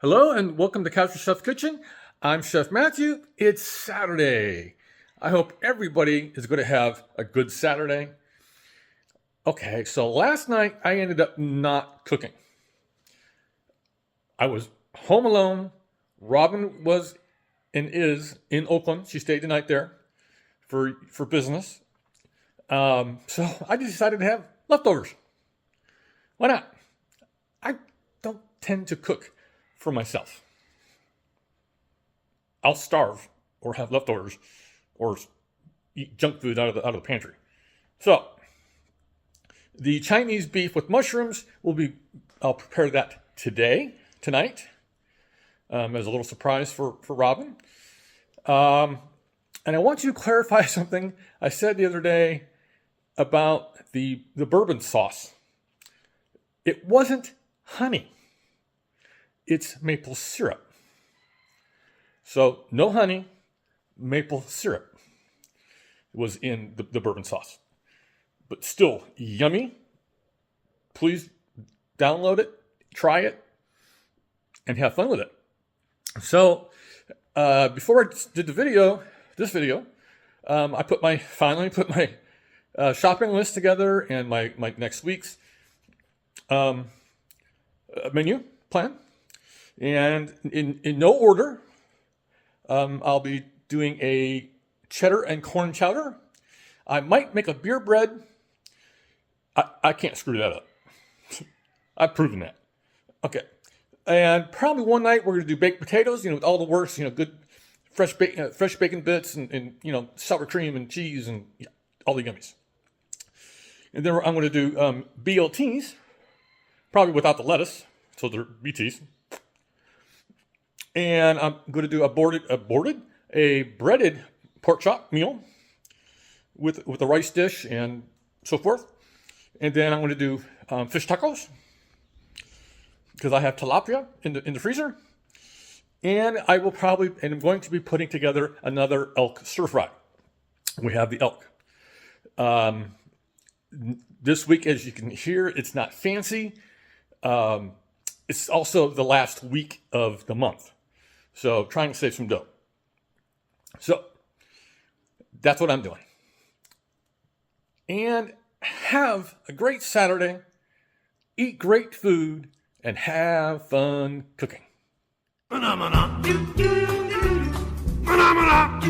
Hello and welcome to Couch Chef Kitchen. I'm Chef Matthew. It's Saturday. I hope everybody is going to have a good Saturday. Okay, so last night I ended up not cooking. I was home alone. Robin was and is in Oakland. She stayed the night there for business. So I decided to have leftovers. Why not? I don't tend to cook for myself. I'll starve or have leftovers or eat junk food out of the pantry. So the Chinese beef with mushrooms I'll prepare that tonight, as a little surprise for Robin. And I want you to clarify something I said the other day about the bourbon sauce. It wasn't honey. It's maple syrup. So no honey, maple syrup was in the bourbon sauce. But still yummy. Please download it, try it, and have fun with it. So before I did this video, I finally put my shopping list together and my next week's menu plan. And in no order, I'll be doing a cheddar and corn chowder. I might make a beer bread. I can't screw that up. I've proven that. Okay. And probably one night we're going to do baked potatoes, with all the works, good fresh bacon bits and sour cream and cheese and all the yummies. And then I'm going to do BLTs, probably without the lettuce, so they're BTs. And I'm going to do a breaded pork chop meal with a rice dish and so forth. And then I'm going to do fish tacos because I have tilapia in the freezer. And I'm going to be putting together another elk stir fry. We have the elk. This week, as you can hear, it's not fancy. It's also the last week of the month. So trying to save some dough. So that's what I'm doing. And have a great Saturday, eat great food, and have fun cooking. Phenomena. Phenomena.